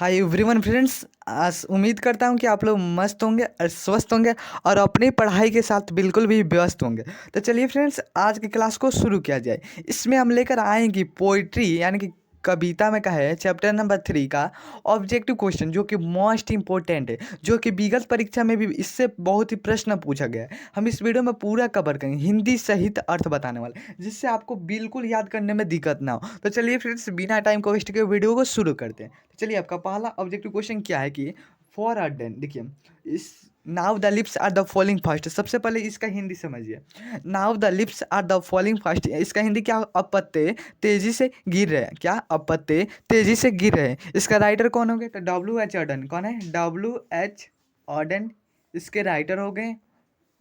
Hi everyone friends. आज उम्मीद करता हूँ कि आप लोग मस्त होंगे और स्वस्थ होंगे और अपनी पढ़ाई के साथ बिल्कुल भी व्यस्त होंगे। तो चलिए फ्रेंड्स, आज की क्लास को शुरू किया जाए। इसमें हम लेकर आएंगे पोइट्री यानी कि कविता में का है चैप्टर नंबर 3 का ऑब्जेक्टिव क्वेश्चन, जो कि मोस्ट इंपॉर्टेंट है, जो कि विगत परीक्षा में भी इससे बहुत ही प्रश्न पूछा गया है। हम इस वीडियो में पूरा कवर करेंगे, हिंदी सहित अर्थ बताने वाले, जिससे आपको बिल्कुल याद करने में दिक्कत ना हो। तो चलिए फ्रेंड्स, बिना टाइम को वेस्ट किए वीडियो को शुरू करते हैं। तो चलिए, आपका पहला ऑब्जेक्टिव क्वेश्चन क्या है कि फॉर अ डेन, देखिए इस now the lips are the falling fast. सबसे पहले इसका हिंदी समझिए। Now the lips are the falling fast, इसका हिंदी क्या? अब पत्ते तेजी से गिर रहे हैं। क्या? अब पत्ते तेजी से गिर रहे हैं। इसका राइटर कौन हो गए? तो W.H. ऑर्डन। कौन है? W.H. ऑर्डन इसके राइटर हो गए।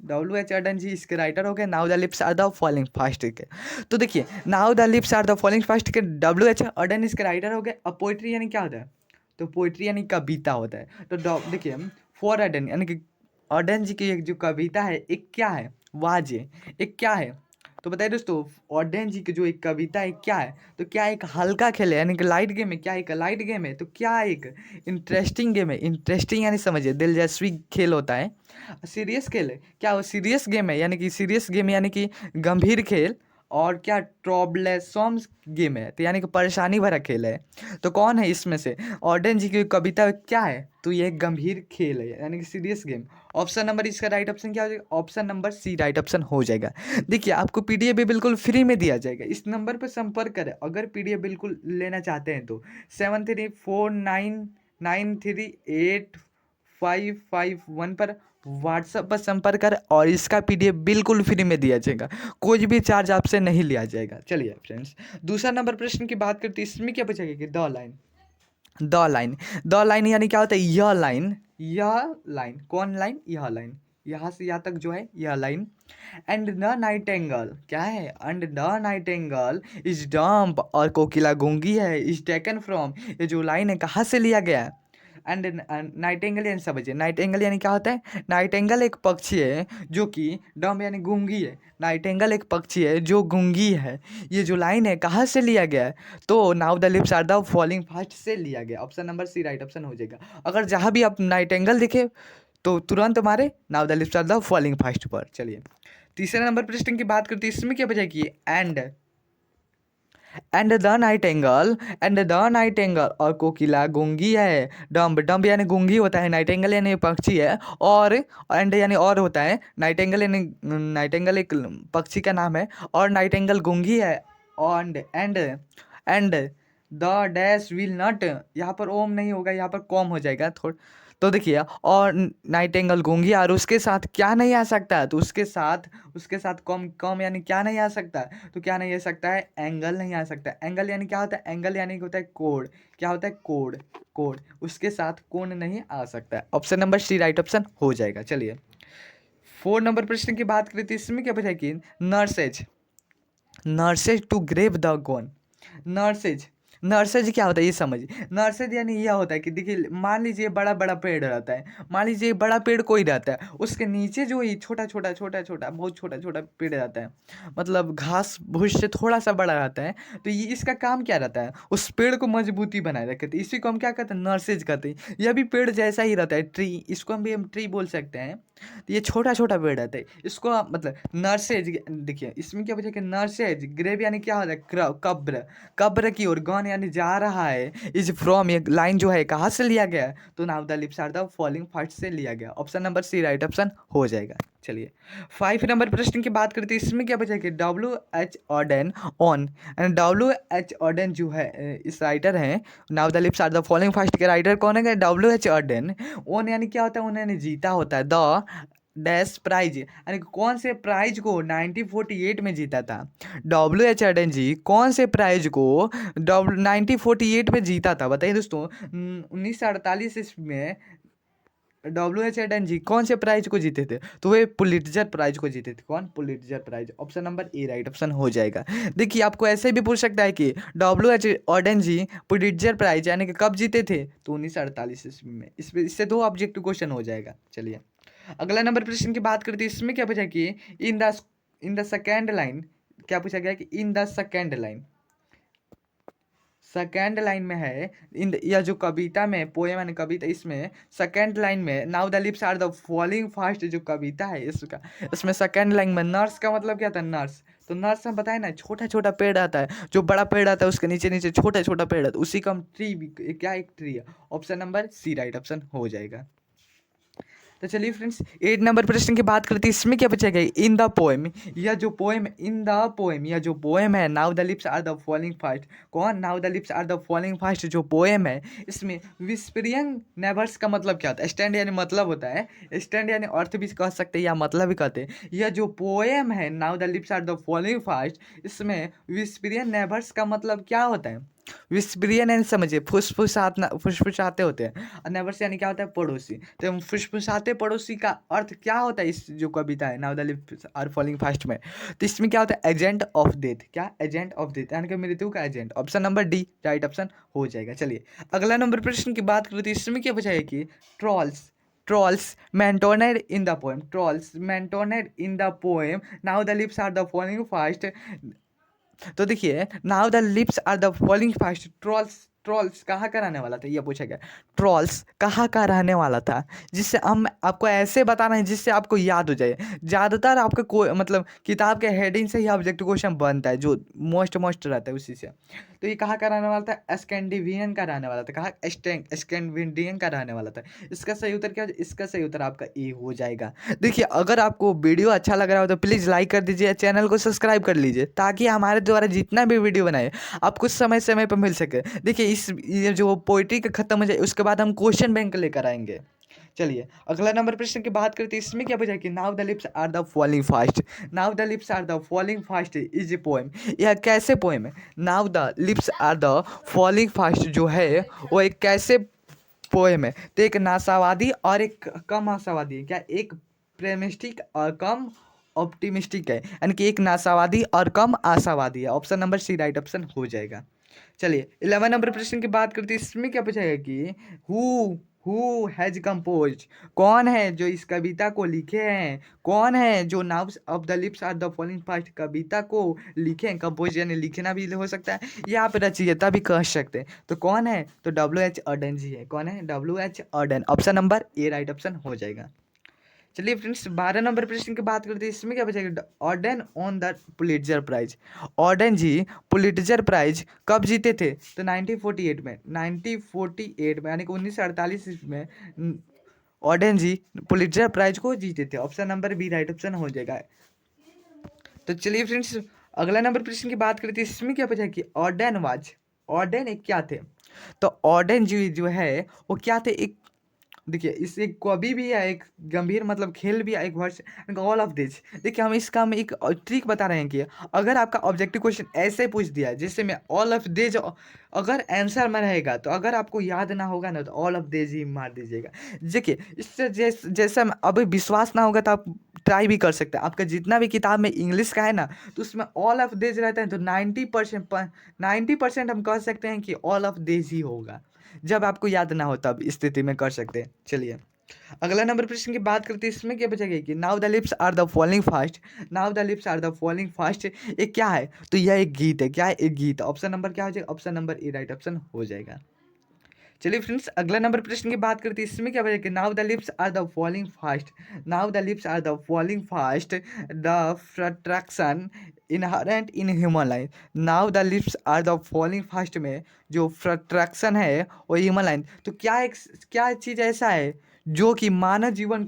W.H. ऑर्डन जी इसके राइटर हो गए। Now the lips are the falling fast के। तो देखिए, now the lips are the falling fast के W.H. ऑर्डन इसके राइटर हो गए। अब पोइट्री यानी क्या होता है? तो पोइट्री यानी कविता होता है। तो देखिए, फॉर ऑर्डन यानी कि ऑर्डन जी की एक जो कविता है, एक क्या है? वाजे। एक क्या है? तो बताइए दोस्तों, ऑर्डन जी की जो एक कविता है क्या है? तो क्या एक हल्का खेल है यानी कि लाइट गेम है? क्या एक लाइट गेम है? तो क्या एक इंटरेस्टिंग गेम है? इंटरेस्टिंग यानी समझिए दिलचस्पी खेल होता है। सीरियस खेल है? क्या वो सीरियस गेम है? यानी कि सीरियस गेम यानी कि गंभीर खेल। और क्या ट्रॉबलेसम गेम है? तो यानी कि परेशानी भरा खेल है। तो कौन है इसमें से? ऑर्डन जी की कविता क्या है? तो ये एक गंभीर खेल है यानी कि सीरियस गेम। ऑप्शन नंबर इसका राइट ऑप्शन क्या हो जाएगा? Option number C right option हो जाएगा। देखिए, आपको पीडीएफ भी बिल्कुल फ्री में दिया जाएगा। इस नंबर पर संपर्क करें अगर पीडीएफ बिल्कुल लेना चाहते हैं तो 7349938551 पर व्हाट्सएप पर संपर्क कर, और इसका पीडीएफ बिल्कुल फ्री में दिया जाएगा। कोई भी चार्ज आपसे नहीं लिया जाएगा। चलिए फ्रेंड्स, दूसरा नंबर प्रश्न की बात करते हैं। इसमें क्या पूछा गया कि the line. The line, the line यानी क्या होता है? यह लाइन। यह लाइन कौन लाइन? यह लाइन, यहाँ से यहाँ तक जो है यह line. And the nightingale क्या है? And the nightingale is dumb, और कोकिला गूंगी है, इज टेकन फ्रॉम। ये जो लाइन है कहाँ से लिया गया है? एंड नाइटेंगल यानी समझिए, नाइटेंगल यानी क्या होता है? नाइटेंगल एक पक्षी है जो कि डम यानी गूंगी है। नाइटेंगल एक पक्षी है जो गूंगी है। ये जो लाइन है कहाँ से लिया गया है? तो now the lips are the falling fast से लिया गया। Option number C right option हो जाएगा। अगर जहाँ भी आप नाइटेंगल दिखे तो तुरंत हमारे now the lips are the falling fast पर। चलिए, तीसरे नंबर प्रश्न की बात करते हैं। इसमें क्या बचा कि and the night angle, and the night angle, और कोकिला गूंगी है। डम्ब, डम्ब यानी गूंगी होता है, नाइट एंगल यानी पक्षी है, और एंड यानी और होता है, नाइट एंगल यानी नाइट एंगल एक पक्षी का नाम है, और नाइट एंगल गूंगी है। And the dash will not, यहाँ पर ओम नहीं होगा, यहाँ पर कॉम हो जाएगा थोड़ा। तो देखिए, और नाइट एंगल गूंगी, और उसके साथ क्या नहीं आ सकता है? तो उसके साथ कॉम, कॉम यानी क्या नहीं आ सकता? तो क्या नहीं आ सकता है? एंगल नहीं आ सकता। एंगल यानी क्या होता है? एंगल यानी होता है कोड। क्या होता है? कोड। कोड, उसके साथ कोण नहीं आ सकता है। Option number C right option हो जाएगा। चलिए, 4 नंबर प्रश्न की बात करें तो इसमें क्या बचा कि nurses, nurses to grave the gone. Nurses, nurses क्या होता है ये समझिए। नर्सेज यानी यह होता है कि देखिए, मान लीजिए बड़ा बड़ा पेड़ रहता है, मान लीजिए बड़ा पेड़ कोई रहता है, उसके नीचे जो ये छोटा छोटा छोटा छोटा बहुत छोटा छोटा पेड़ रहता है, मतलब घास भूस से थोड़ा सा बड़ा रहता है। तो ये इसका काम क्या रहता है? उस पेड़ को मजबूती बनाए रखते हैं। इसी को हम क्या कहते हैं? नर्सेज कहते हैं। यह भी पेड़ जैसा ही रहता है, ट्री, इसको हम ट्री बोल सकते हैं। तो ये छोटा छोटा पेड़ रहता है, इसको मतलब नर्सेज। देखिए, इसमें क्या बचा कि नर्सेज, ग्रेव यानी क्या होता है? कब्र, कब्र की ओर। गॉन यानी जा रहा है। इज फ्रॉम, ये लाइन जो है कहाँ से लिया गया है? तो now the lips are the falling fast से लिया गया। Option number C right option हो जाएगा। चलिए, 5 नंबर प्रश्न की बात करते हैं। इसमें क्या बचा कि W.H. Orton on, and W.H. Orton जो है इस राइटर हैं, now the lips are the following fast के राइटर कौन है? W.H. ऑर्डन। ओन यानी क्या होता है? उन्होंने जीता होता है। द डैश प्राइज यानी कौन से प्राइज को 1948 में जीता था? W.H. ऑर्डन जी कौन से प्राइज को 1948 में जीता था? बताइए दोस्तों, 1948 में W.H. ऑर्डन जी कौन से प्राइज को जीते थे? तो वे पुलिट्जर प्राइज को जीते थे। कौन? Pulitzer prize. Option number A right option हो जाएगा। देखिए, आपको ऐसे भी पूछ सकता है कि W.H. Orton ji Pulitzer prize यानी कि कब जीते थे? तो 1948 ईस्वी में। इससे 2 ऑब्जेक्टिव क्वेश्चन हो जाएगा। चलिए, अगला नंबर प्रश्न की बात करते हैं। इसमें क्या पूछा कि इन द सेकेंड लाइन, क्या पूछा गया कि in the second line, second line में है इन यह जो कविता में पोएम है कविता, इसमें सेकेंड लाइन में now the lips are the falling fast जो कविता है इसका, इसमें सेकेंड लाइन में नर्स का मतलब क्या था, नर्स। तो नर्स हम बताए ना, छोटा छोटा पेड़ आता है, जो बड़ा पेड़ आता है उसके नीचे नीचे छोटा छोटा पेड़ आता है, उसी का हम ट्री भी क्या, एक ट्री है। Option number C right option हो जाएगा। तो चलिए फ्रेंड्स 8 नंबर प्रश्न की बात करते हैं, इसमें क्या पूछा गया, इन द पोएम, यह जो पोएम, इन द पोएम, यह जो पोएम है now the lips are the falling fast, कौन, now the lips are the falling fast जो पोएम है, इसमें विस्परिंग नेवर्स का मतलब क्या होता है, स्टैंड यानी मतलब होता है, स्टैंड यानी अर्थ भी कह सकते हैं या मतलब भी कहते हैं। यह जो पोएम है now the lips are the falling fast, इसमें विस्परिंग नेवर्स का मतलब क्या होता है, विस्परियन यानी समझिए फुसफुसातना, फुसफुसाते होते हैं, और नेवर्स यानी क्या होता है, पड़ोसी। तो फुसफुसाते पड़ोसी का अर्थ क्या होता है इस जो कविता है now the lips are falling fast में, तो इसमें क्या होता है, एजेंट ऑफ डेथ, क्या, एजेंट ऑफ डेथ यानी कि मृत्यु का agent. Option number D right option हो जाएगा। चलिए अगला नंबर प्रश्न की बात करते हैं, इसमें क्या पूछा है कि trolls, trolls mentioned in the poem, trolls mentioned in the poem now the lips are the falling fast. तो देखिए now the lips are the falling fast, trolls, trolls कहाँ का रहने वाला था, ये पूछा गया, ट्रॉल्स कहाँ का रहने वाला था, जिससे हम आपको ऐसे बताना है जिससे आपको याद हो जाए। ज़्यादातर आपके को मतलब किताब के हेडिंग से ही ऑब्जेक्टिव क्वेश्चन बनता है, जो मोस्ट मोस्ट रहता है उसी से। तो ये कहाँ का रहने वाला था, स्कैंडिनेवियन का रहने वाला था, कहाँ, स्कैंडिनेवियन का रहने वाला था। इसका सही उत्तर क्या हो, इसका सही उत्तर आपका ए हो जाएगा। देखिए अगर आपको वीडियो अच्छा लग रहा हो तो प्लीज़ लाइक कर दीजिए, चैनल को सब्सक्राइब कर लीजिए, ताकि हमारे द्वारा जितना भी वीडियो बनाए आपको समय समय पर मिल सके। देखिए इस ये जो पोइट्री का खत्म हो जाए उसके बाद हम क्वेश्चन बैंक लेकर आएंगे। चलिए अगला नंबर प्रश्न की बात करते हैं, इसमें क्या पूछा कि now the lips are the falling fast, now the lips are the falling fast is a poem, यह कैसे पोएम है, now the lips are the falling fast जो है वो एक कैसे पोएम है, तो एक नासावादी और एक कम आशावादी है, क्या, एक प्रेमिस्टिक और कम ऑप्टिमिस्टिक है, यानी कि एक नासावादी और कम आशावादी है। Option number C right option हो जाएगा। चलिए 11 नंबर प्रश्न की बात करते हैं, इसमें क्या पूछा है कि हु हैज कंपोज, कौन है जो इस कविता को लिखे हैं, कौन है जो now of the lips are the falling fast कविता को लिखे हैं, कंपोज यानी लिखना भी हो सकता है या आप रचयिता भी कह सकते हैं। तो कौन है, तो डब्ल्यू एच अर्डन जी है, कौन है, W H Ardern. Option number A right option हो जाएगा। चलिए फ्रेंड्स 12 नंबर प्रश्न की बात करते हैं, इसमें क्या बचेगा, Auden on the Pulitzer prize, Auden ji Pulitzer prize कब जीते थे, तो 1948 में, 1948 में यानी कि 1948 में ऑर्डन जी पुलिट्जर प्राइज को जीते थे। Option number B right option हो जाएगा। तो चलिए फ्रेंड्स अगला नंबर प्रश्न की बात करते हैं, इसमें क्या पूछा कि ऑर्डन वाज, ऑर्डन एक क्या थे, तो ऑर्डन जी जो है वो क्या थे, एक देखिए इस एक कवि भी है, एक गंभीर मतलब खेल भी है, एक वर्ष, ऑल ऑफ दिस। देखिए हम इसका हम एक ट्रिक बता रहे हैं कि अगर आपका ऑब्जेक्टिव क्वेश्चन ऐसे पूछ दिया जैसे मैं ऑल ऑफ दिस, अगर आंसर में रहेगा तो अगर आपको याद ना होगा ना तो ऑल ऑफ दिस ही मार दीजिएगा। देखिए इससे जैसा अभी विश्वास ना होगा तो आप ट्राई भी कर सकते हैं। आपका जितना भी किताब में इंग्लिश का है ना तो उसमें ऑल ऑफ दिस रहता है, तो 90% हम कह सकते हैं कि ऑल ऑफ दिस ही होगा। जब आपको याद ना हो तब स्थिति में कर सकते हैं। चलिए अगला नंबर प्रश्न की बात करते हैं, इसमें क्या बचेगा कि now the lips are the falling fast, now the lips are the falling fast ये क्या है, तो यह एक गीत है, क्या है, एक गीत। ऑप्शन नंबर क्या हो जाएगा, option number A right option हो जाएगा। चलिए फ्रेंड्स अगला नंबर प्रश्न की बात करते हैं, इसमें क्या बचेगा, now the lips are the falling fast, now the lips are the falling fast the frustration inherent in human life, now the lips are the falling fast में जो फ्रट्रैक्शन है वो ह्यूमन लाइन, तो क्या चीज़ ऐसा है जो कि मानव जीवन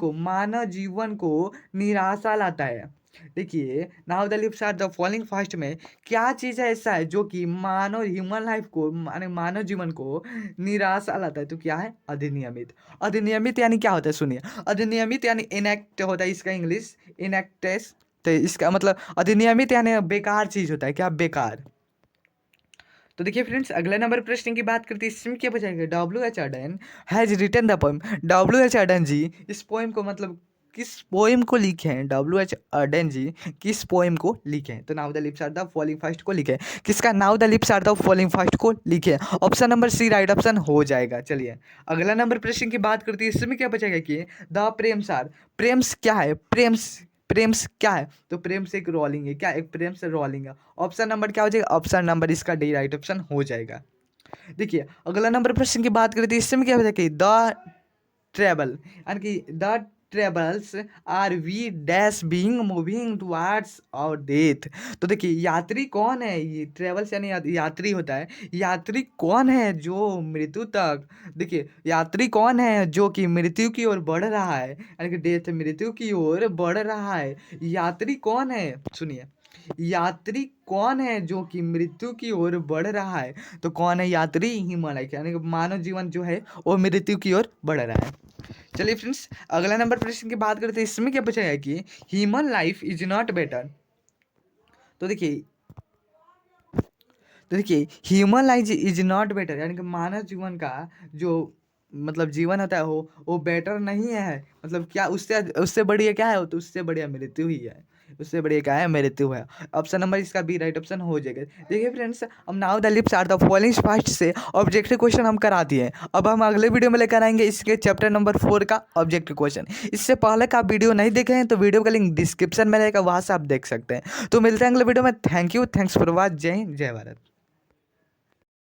को निराशा लाता है। देखिए now the lips are the falling fast में क्या चीज़ है ऐसा है जो कि मानव ह्यूमन लाइफ को माने मानव जीवन को निराशा लाता है, तो क्या है, अधिनियमित। अधिनियमित यानी क्या होता है, सुनिए, अधिनियमित यानी इनएक्ट होता है इसका इंग्लिश, इनएक्टेस। तो इसका मतलब अधिनियमित यानी बेकार चीज़ होता है, क्या, बेकार। तो देखिए फ्रेंड्स अगला नंबर प्रश्न की बात करते हैं, इसमें क्या बचाएगा, W H Auden has written the poem, W H Auden ji इस पोएम को मतलब किस पोएम को लिखे हैं, डब्ल्यू एच अर्डन जी किस पोएम को लिखे हैं, तो now the lips are the falling fast को लिखे हैं, किसका, now the lips are the falling fast को लिखे हैं। Option number C right option हो जाएगा। चलिए अगला नंबर प्रश्न की बात करते हैं, इसमें क्या बचेगा कि द प्रेम्स आर, प्रेम्स क्या है, प्रेम्स, प्रेम्स क्या है, तो प्रेम से एक रोलिंग है, क्या, एक प्रेम से रोलिंग है। ऑप्शन नंबर क्या हो जाएगा, ऑप्शन नंबर इसका डी राइट ऑप्शन हो जाएगा। देखिए अगला नंबर प्रश्न की बात करें तो इसमें क्या बताया कि द ट्रेवल यानी कि the travels are we dash being moving towards और डेथ। तो देखिए यात्री कौन है, ये ट्रेवल्स यानी यात्री होता है। यात्री कौन है जो मृत्यु तक, देखिए यात्री कौन है जो कि मृत्यु की ओर बढ़ रहा है, यानी कि डेथ मृत्यु की ओर बढ़ रहा है। यात्री कौन है, सुनिए, यात्री कौन है जो कि मृत्यु की ओर बढ़ रहा है। तो कौन है यात्री, हिमालय, यानी कि मानव जीवन जो है वो मृत्यु की ओर बढ़ रहा है। चलिए फ्रेंड्स अगला नंबर प्रश्न की बात करते हैं। इसमें क्या पूछा है कि human life is not better. तो देखिए human life is not better यानी कि मानव जीवन का जो मतलब जीवन होता है वो बेटर नहीं है। मतलब क्या उससे उससे बढ़िया क्या है, तो उससे बढ़िया मृत्यु ही है, उससे बढ़िया क्या है, मृत्यु है। ऑप्शन नंबर इसका बी राइट ऑप्शन हो जाएगा। देखिए फ्रेंड्स हम now the lips are the following fast से ऑब्जेक्टिव क्वेश्चन हम करा दिए हैं। अब हम अगले वीडियो में लेकर आएंगे इसके चैप्टर नंबर 4 का ऑब्जेक्टिव क्वेश्चन। इससे पहले का आप वीडियो नहीं देखे हैं तो वीडियो का लिंक डिस्क्रिप्शन में रहेगा, वहाँ से आप देख सकते हैं। तो मिलते हैं अगले वीडियो में। Thank you, thanks for watch. जय हिंद, जय भारत।